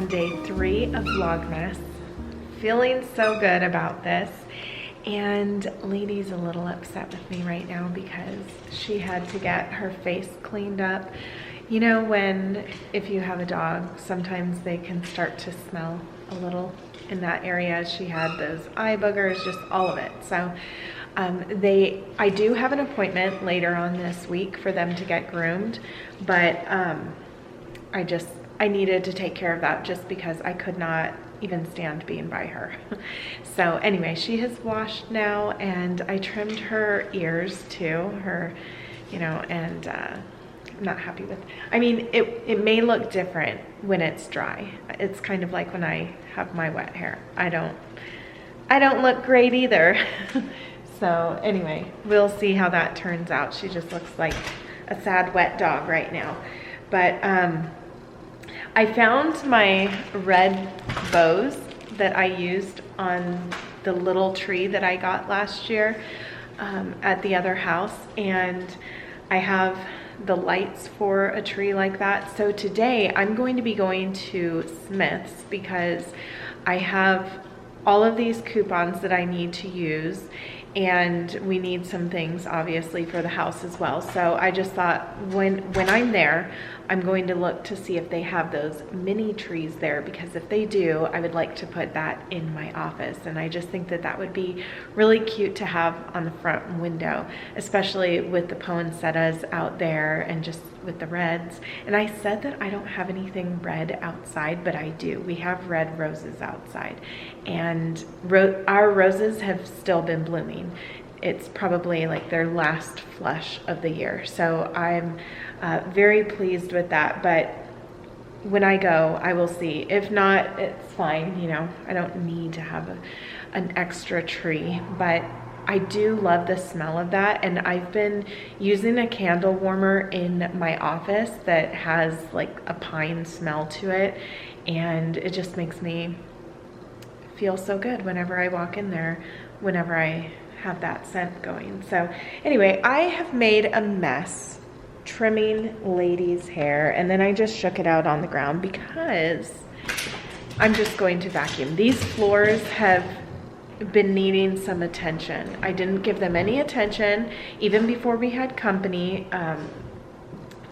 on day 3 of Vlogmas. Feeling so good about this. And Lady's a little upset with me right now because she had to get her face cleaned up. You know when, if you have a dog, sometimes they can start to smell a little in that area. She had those eye boogers, just all of it. So I do have an appointment later on this week for them to get groomed, but I needed to take care of that just because I could not even stand being by her. So anyway, she has washed now, and I trimmed her ears too, her, you know, and I'm not happy with, I mean, it may look different when it's dry. It's kind of like when I have my wet hair. I don't look great either. So anyway, we'll see how that turns out. She just looks like a sad wet dog right now. But I found my red bows that I used on the little tree that I got last year at the other house, and I have the lights for a tree like that. So today I'm going to be going to Smith's because I have all of these coupons that I need to use, and we need some things obviously for the house as well. So I just thought when I'm there, I'm going to look to see if they have those mini trees there, because if they do, I would like to put that in my office. And I just think that that would be really cute to have on the front window, especially with the poinsettias out there and just with the reds. And I said that I don't have anything red outside, but I do. We have red roses outside, and our roses have still been blooming. It's probably like their last flush of the year. So I'm very pleased with that. But when I go, I will see. If not, it's fine. You know, I don't need to have an extra tree, but I do love the smell of that. And I've been using a candle warmer in my office that has like a pine smell to it. And it just makes me feel so good whenever I walk in there, whenever I have that scent going. So anyway, I have made a mess trimming Lady's hair, and then I just shook it out on the ground because I'm just going to vacuum. These floors have been needing some attention. I didn't give them any attention even before we had company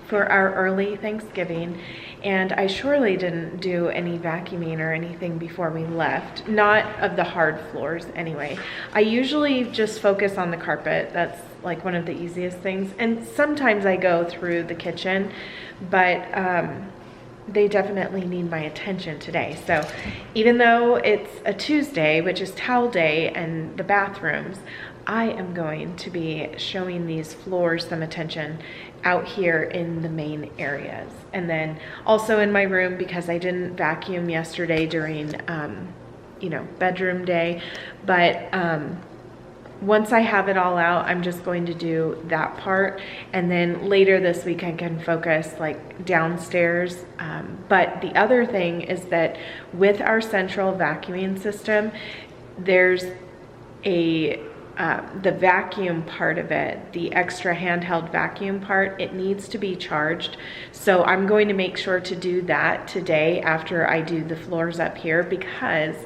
for our early Thanksgiving, and I surely didn't do any vacuuming or anything before we left, not of the hard floors anyway. I usually just focus on the carpet. That's like one of the easiest things, and sometimes I go through the kitchen, but they definitely need my attention today. So even though it's a Tuesday, which is towel day, and the bathrooms, I am going to be showing these floors some attention out here in the main areas. And then also in my room, because I didn't vacuum yesterday during, you know, bedroom day. But once I have it all out, I'm just going to do that part. And then later this week, I can focus like downstairs. But the other thing is that with our central vacuuming system, there's the vacuum part of it, the extra handheld vacuum part, it needs to be charged. So I'm going to make sure to do that today after I do the floors up here, because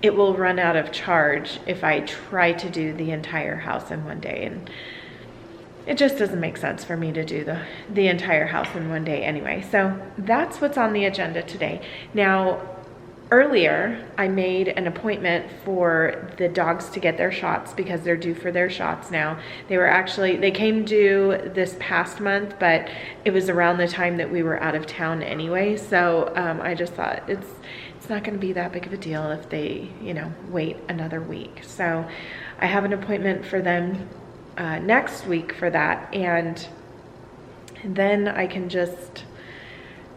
it will run out of charge if I try to do the entire house in one day. And it just doesn't make sense for me to do the entire house in one day anyway. So that's what's on the agenda today. Now, earlier, I made an appointment for the dogs to get their shots because they're due for their shots now. They came due this past month, but it was around the time that we were out of town anyway. So I just thought it's not going to be that big of a deal if they, you know, wait another week. So I have an appointment for them next week for that, and then I can just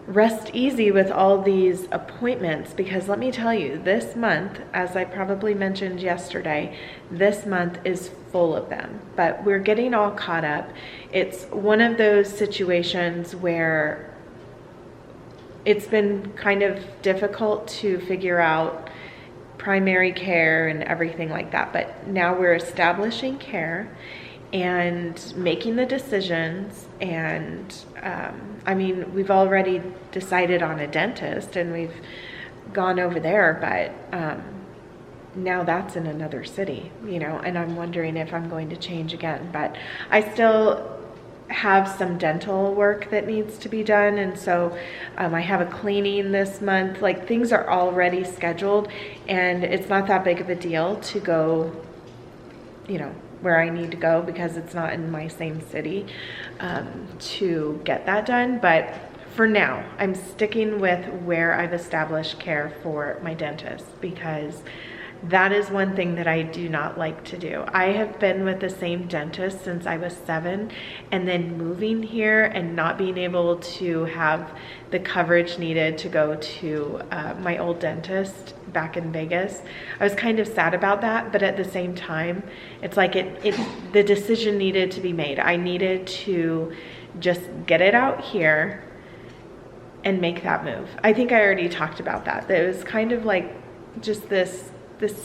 rest easy with all these appointments, because let me tell you, this month, as I probably mentioned yesterday, this month is full of them, but we're getting all caught up. It's one of those situations where it's been kind of difficult to figure out primary care and everything like that, but now we're establishing care and making the decisions. And I mean, we've already decided on a dentist, and we've gone over there, but now that's in another city, you know, and I'm wondering if I'm going to change again. But I still have some dental work that needs to be done, and so I have a cleaning this month. Like, things are already scheduled, and it's not that big of a deal to go, you know, where I need to go, because it's not in my same city, to get that done. But for now, I'm sticking with where I've established care for my dentist, because that is one thing that I do not like to do. I have been with the same dentist since I was 7, and then moving here and not being able to have the coverage needed to go to my old dentist back in Vegas. I was kind of sad about that, but at the same time, it's like the decision needed to be made. I needed to just get it out here and make that move. I think I already talked about that. It was kind of like just this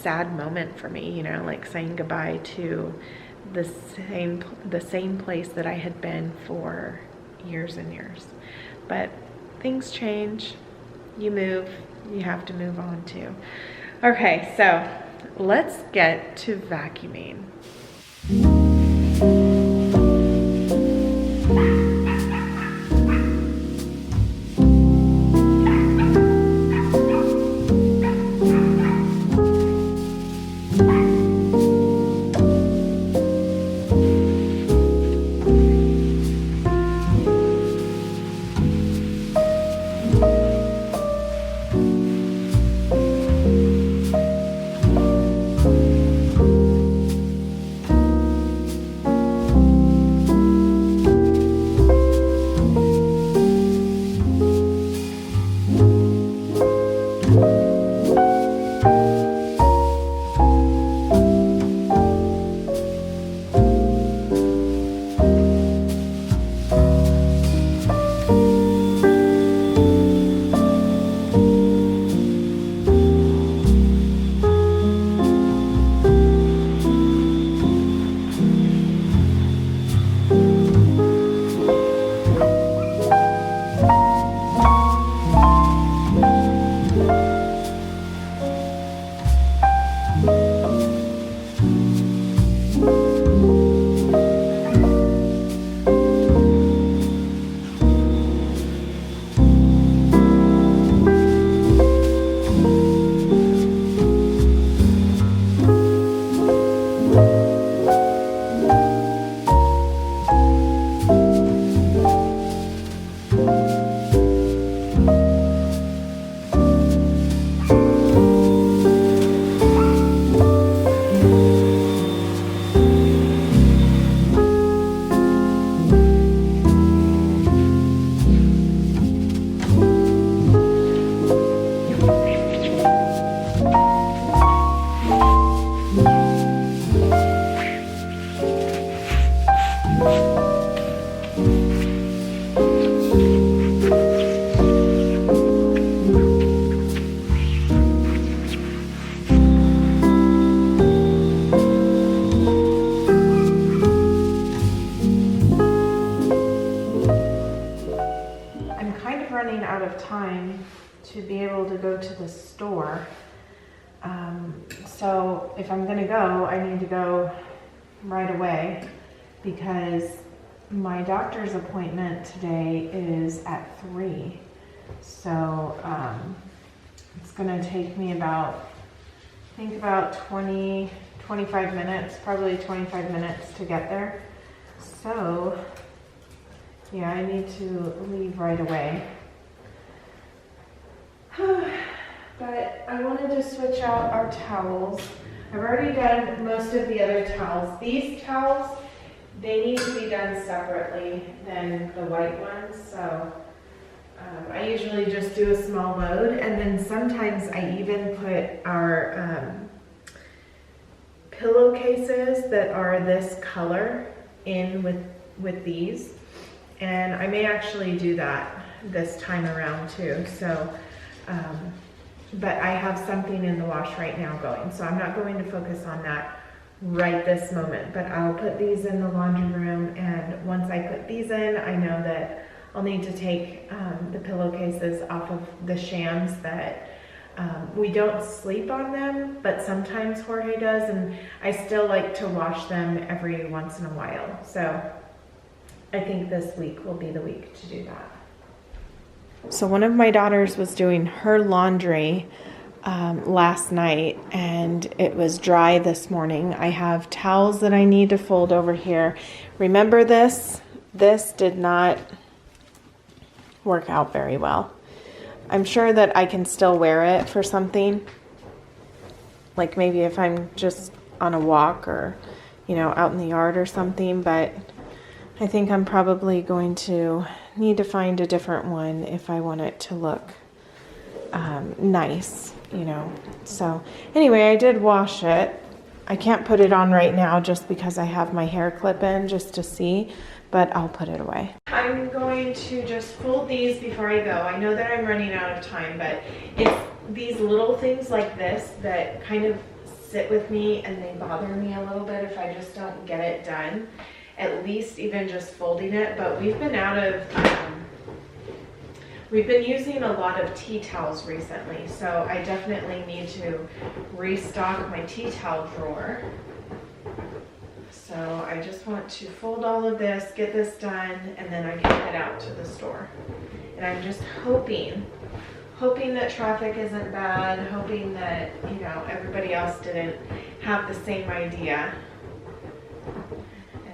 sad moment for me, you know, like saying goodbye to the same place that I had been for years and years. But things change, you move, you have to move on too. Okay, so let's get to vacuuming. To be able to go to the store. So if I'm gonna go, I need to go right away, because my doctor's appointment today is at 3. So it's gonna take me about 25 minutes, probably 25 minutes to get there. So yeah, I need to leave right away. But I wanted to switch out our towels. I've already done most of the other towels. These towels, they need to be done separately than the white ones. So I usually just do a small load, and then sometimes I even put our pillowcases that are this color in with these. And I may actually do that this time around too. So but I have something in the wash right now going, so I'm not going to focus on that right this moment, but I'll put these in the laundry room, and once I put these in, I know that I'll need to take the pillowcases off of the shams that We don't sleep on them, but sometimes Jorge does, and I still like to wash them every once in a while. So I think this week will be the week to do that. So one of my daughters was doing her laundry last night, and it was dry this morning. I have towels that I need to fold over here. Remember this? This did not work out very well. I'm sure that I can still wear it for something, like maybe if I'm just on a walk or, you know, out in the yard or something, but I think I'm probably going to need to find a different one if I want it to look nice, you know. So anyway, I did wash it. I can't put it on right now just because I have my hair clip in just to see, but I'll put it away. I'm going to just fold these before I go. I know that I'm running out of time, but it's these little things like this that kind of sit with me and they bother me a little bit if I just don't get it done. At least even just folding it, but we've been out of, we've been using a lot of tea towels recently, so I definitely need to restock my tea towel drawer. So I just want to fold all of this, get this done, and then I can head out to the store. And I'm just hoping that traffic isn't bad, hoping that, you know, everybody else didn't have the same idea.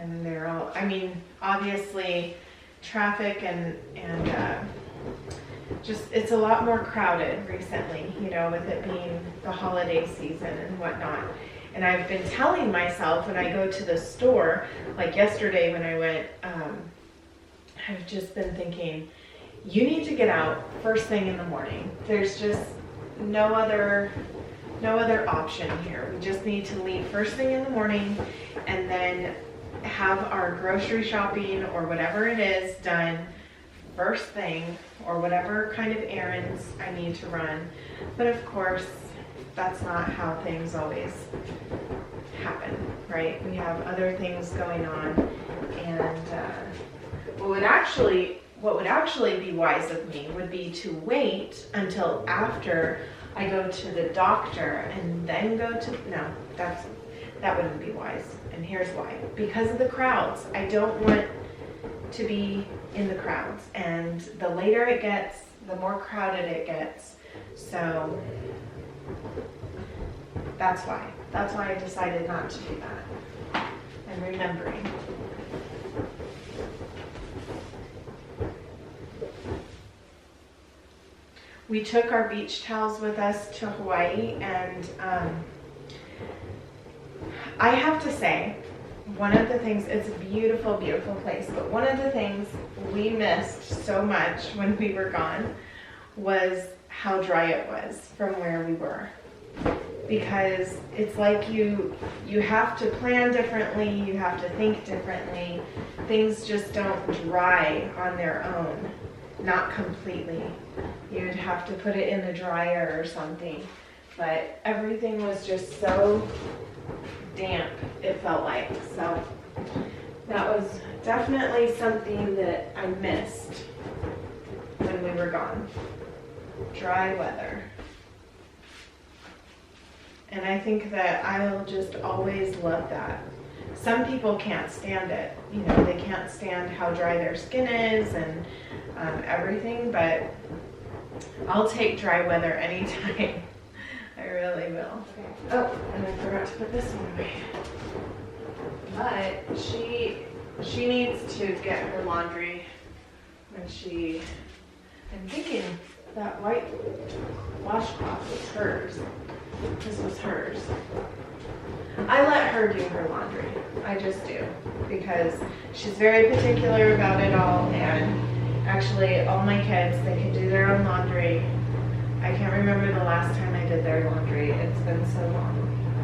And they're all, I mean, obviously traffic and just, it's a lot more crowded recently, you know, with it being the holiday season and whatnot. And I've been telling myself when I go to the store, like yesterday when I went, I've just been thinking, you need to get out first thing in the morning. There's just no other option here. We just need to leave first thing in the morning and then have our grocery shopping or whatever it is done first thing, or whatever kind of errands I need to run. But of course, that's not how things always happen, right? We have other things going on, and what would actually be wise of me would be to wait until after I go to the doctor and then go to, no, that wouldn't be wise. And here's why. Because of the crowds. I don't want to be in the crowds, and the later it gets, the more crowded it gets. So that's why I decided not to do that. I'm remembering. We took our beach towels with us to Hawaii, and I have to say, one of the things, it's a beautiful, beautiful place, but one of the things we missed so much when we were gone was how dry it was from where we were. Because it's like you have to plan differently, you have to think differently. Things just don't dry on their own, not completely. You'd have to put it in the dryer or something. But everything was just so damp, it felt like. So that was definitely something that I missed when we were gone. Dry weather. And I think that I'll just always love that. Some people can't stand it. You know, they can't stand how dry their skin is and everything, but I'll take dry weather anytime. I really will. Oh, and I forgot to put this one away. But she needs to get her laundry when I'm thinking that white washcloth was hers. This was hers. I let her do her laundry. I just do, because she's very particular about it all, and actually all my kids, they can do their own laundry. I can't remember the last time I did their laundry. It's been so long,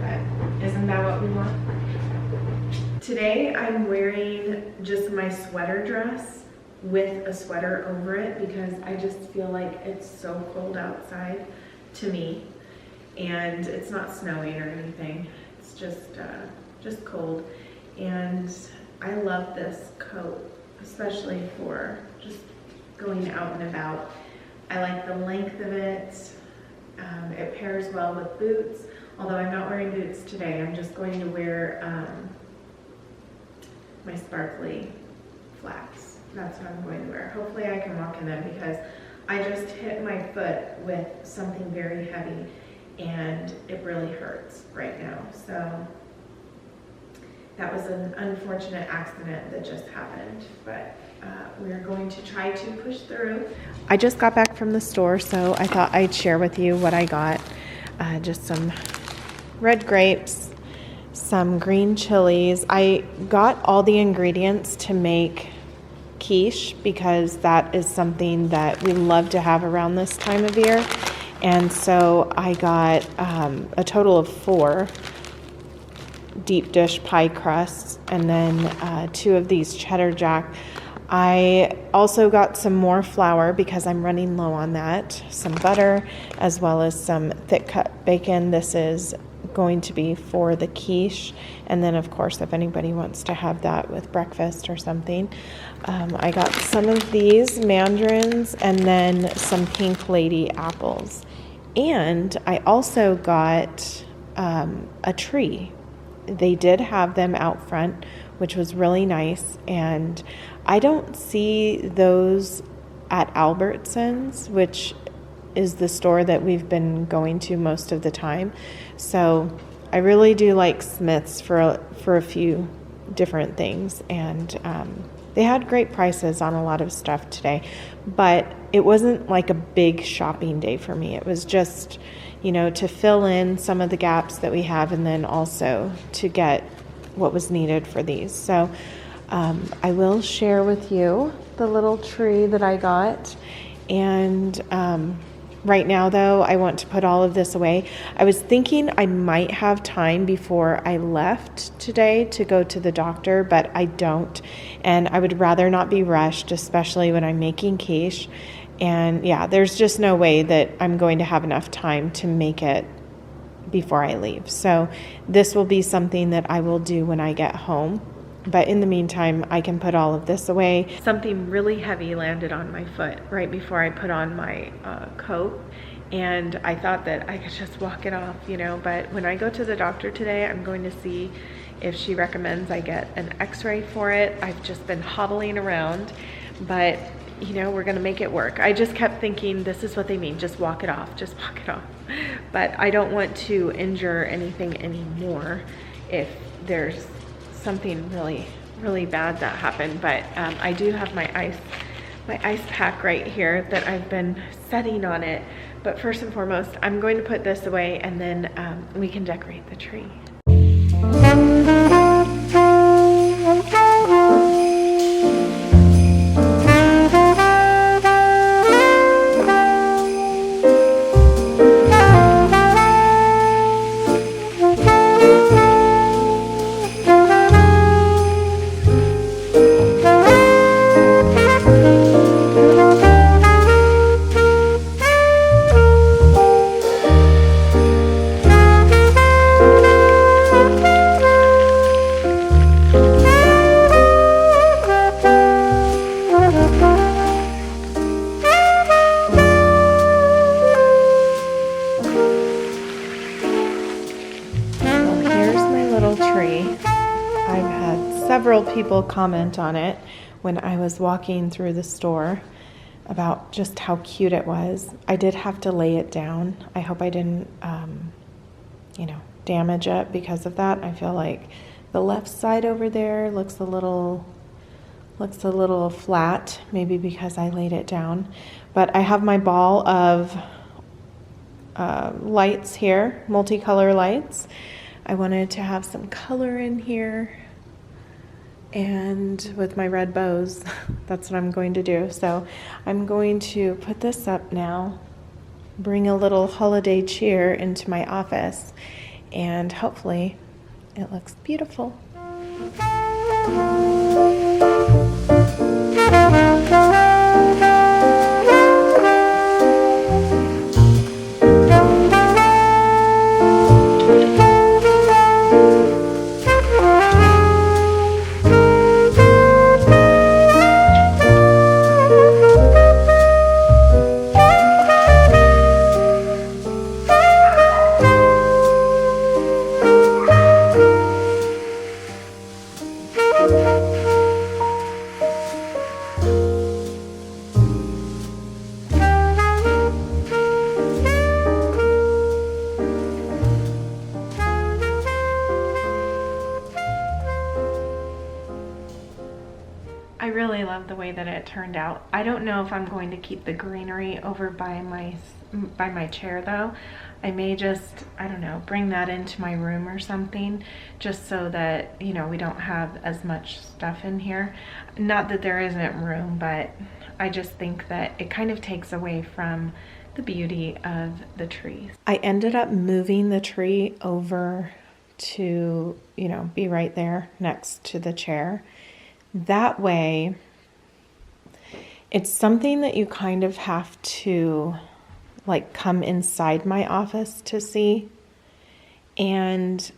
but isn't that what we want? Today I'm wearing just my sweater dress with a sweater over it because I just feel like it's so cold outside to me, and it's not snowing or anything. It's just cold, and I love this coat, especially for just going out and about. I like the length of it. It pairs well with boots, although I'm not wearing boots today. I'm just going to wear my sparkly flats. That's what I'm going to wear. Hopefully I can walk in them because I just hit my foot with something very heavy and it really hurts right now. So that was an unfortunate accident that just happened, but we're going to try to push through. I just got back from the store, so I thought I'd share with you what I got. Just some red grapes, some green chilies. I got all the ingredients to make quiche because that is something that we love to have around this time of year. And so I got a total of 4 deep dish pie crusts and then 2 of these cheddar jack. I also got some more flour because I'm running low on that, some butter, as well as some thick cut bacon. This is going to be for the quiche, and then of course if anybody wants to have that with breakfast or something. I got some of these mandarins and then some pink lady apples, and I also got a tree. They did have them out front, which was really nice, and I don't see those at Albertsons, which is the store that we've been going to most of the time. So I really do like Smith's for a few different things, and they had great prices on a lot of stuff today, but it wasn't like a big shopping day for me. It was just, you know, to fill in some of the gaps that we have and then also to get what was needed for these. So I will share with you the little tree that I got, and right now, though, I want to put all of this away. I was thinking I might have time before I left today to go to the doctor, but I don't. And I would rather not be rushed, especially when I'm making quiche. And yeah, there's just no way that I'm going to have enough time to make it before I leave. So this will be something that I will do when I get home. But in the meantime, I can put all of this away. Something really heavy landed on my foot right before I put on my coat. And I thought that I could just walk it off, you know. But when I go to the doctor today, I'm going to see if she recommends I get an x-ray for it. I've just been hobbling around, but you know, we're gonna make it work. I just kept thinking, this is what they mean, just walk it off, just walk it off. But I don't want to injure anything anymore if there's something really, really bad that happened. But I do have my ice pack right here that I've been setting on it. But first and foremost, I'm going to put this away, and then we can decorate the tree. Several people comment on it when I was walking through the store about just how cute it was. I did have to lay it down. I hope I didn't, you know, damage it because of that. I feel like the left side over there looks a little flat, maybe because I laid it down. But I have my ball of lights here, multicolor lights. I wanted to have some color in here. And with my red bows, that's what I'm going to do. So I'm going to put this up now, bring a little holiday cheer into my office, and hopefully it looks beautiful. really love the way that it turned out. I don't know if I'm going to keep the greenery over by my chair though. I may just, I don't know, bring that into my room or something, just so that, you know, we don't have as much stuff in here. Not that there isn't room, but I just think that it kind of takes away from the beauty of the trees. I ended up moving the tree over to, you know, be right there next to the chair. That way, it's something that you kind of have to like come inside my office to see. And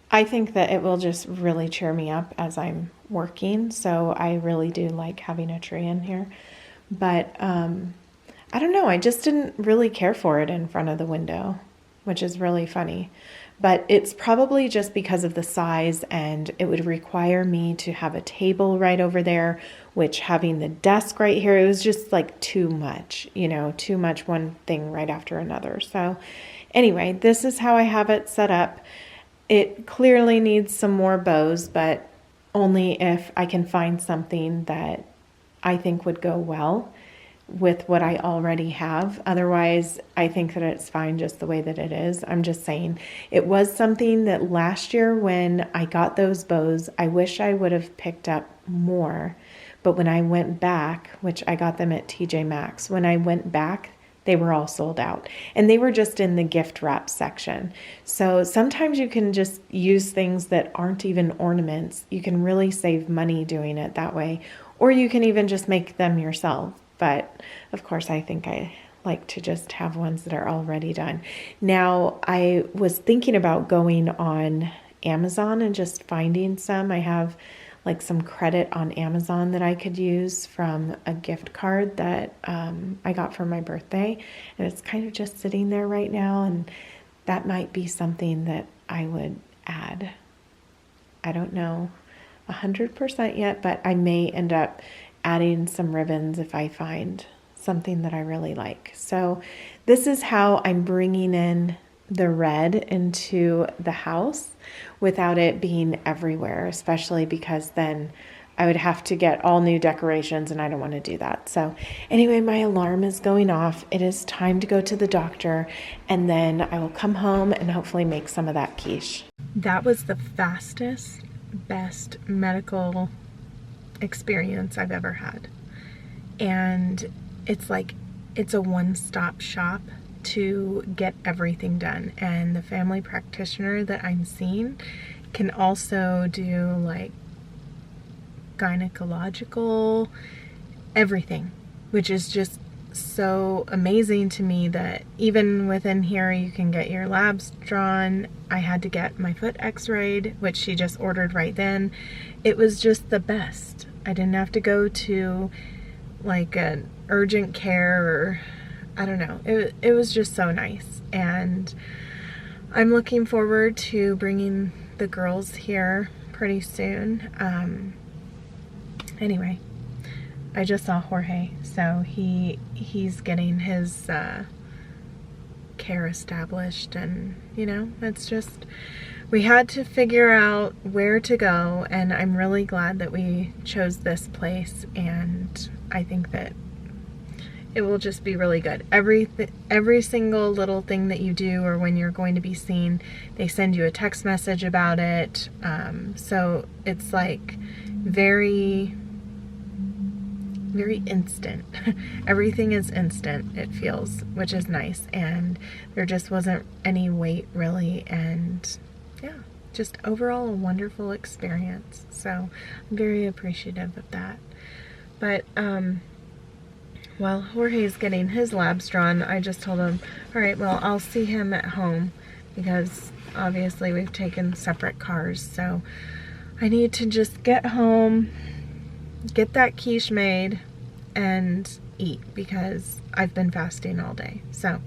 I think that it will just really cheer me up as I'm working. So I really do like having a tree in here. But I don't know, I just didn't really care for it in front of the window, which is really funny. But it's probably just because of the size, and it would require me to have a table right over there, which having the desk right here, it was just like too much, you know, too much one thing right after another. So anyway, this is how I have it set up. It clearly needs some more bows, but only if I can find something that I think would go well with what I already have. Otherwise, I think that it's fine just the way that it is. I'm just saying, it was something that last year when I got those bows, I wish I would have picked up more. But when I went back, which I got them at TJ Maxx, when I went back, they were all sold out, and they were just in the gift wrap section. So sometimes you can just use things that aren't even ornaments. You can really save money doing it that way, or you can even just make them yourself. But of course, I think I like to just have ones that are already done. Now, I was thinking about going on Amazon and just finding some. I have like some credit on Amazon that I could use from a gift card that I got for my birthday. And it's kind of just sitting there right now. And that might be something that I would add. I don't know 100% yet, but I may end up adding some ribbons if I find something that I really like. So this is how I'm bringing in the red into the house without it being everywhere, especially because then I would have to get all new decorations, and I don't want to do that. So anyway, my alarm is going off. It is time to go to the doctor, and then I will come home and hopefully make some of that quiche. That was the fastest, best medical experience I've ever had. And it's like, it's a one-stop shop to get everything done. And the family practitioner that I'm seeing can also do like gynecological, everything, which is just so amazing to me that even within here you can get your labs drawn. I had to get my foot x-rayed, which she just ordered right then. It was just the best. I didn't have to go to like an urgent care, or I don't know. It was just so nice, and I'm looking forward to bringing the girls here pretty soon. Anyway, I just saw Jorge, so he's getting his care established, and you know, it's just, we had to figure out where to go, and I'm really glad that we chose this place, and I think that it will just be really good. Every single little thing that you do, or when you're going to be seen, they send you a text message about it. So it's like very instant. Everything is instant, it feels, which is nice. And there just wasn't any wait really. And yeah, just overall a wonderful experience. So I'm very appreciative of that. But while Jorge's getting his labs drawn, I just told him, all right, well, I'll see him at home, because obviously we've taken separate cars. So I need to just get home, get that quiche made, and eat, because I've been fasting all day. So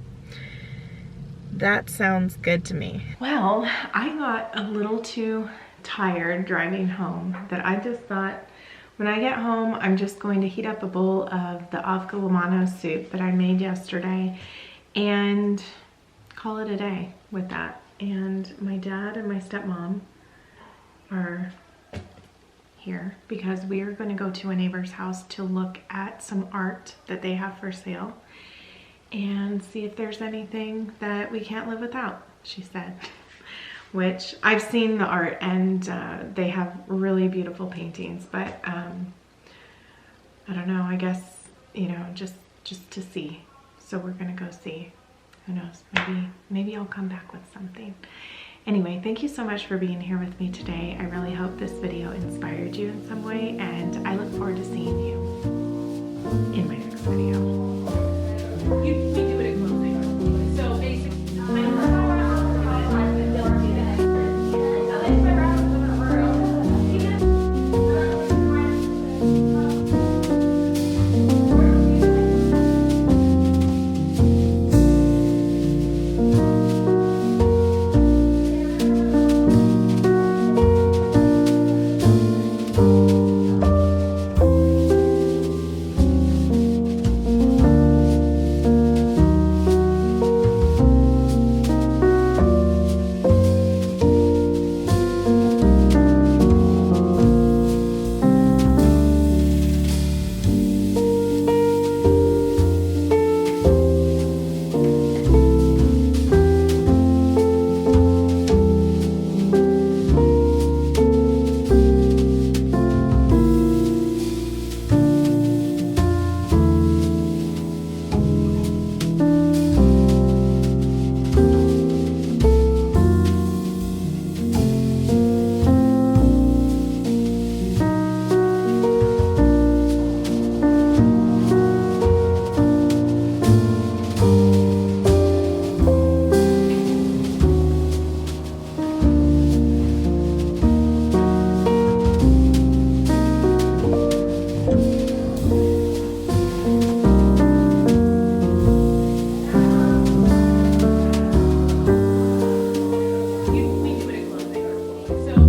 that sounds good to me. Well, I got a little too tired driving home that I just thought, when I get home, I'm just going to heat up a bowl of the avocado soup that I made yesterday and call it a day with that. And my dad and my stepmom are here because we are going to go to a neighbor's house to look at some art that they have for sale and see if there's anything that we can't live without, she said. Which I've seen the art, and they have really beautiful paintings, but I don't know, I guess, you know, just to see. So we're gonna go see. Who knows, maybe I'll come back with something. Anyway, thank you so much for being here with me today. I really hope this video inspired you in some way, and I look forward to seeing you in my next video. We do it at closing. So basically,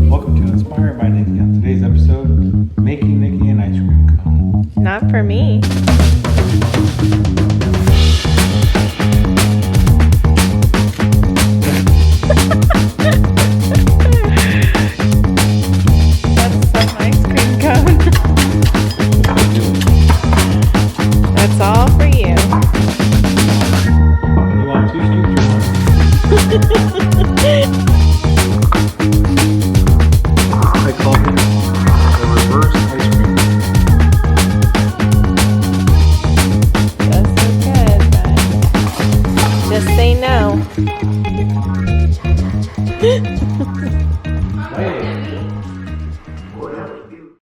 Welcome to Inspired by Nikki. On today's episode, making Nikki an ice cream cone. Not for me. That's some ice cream cone. That's all?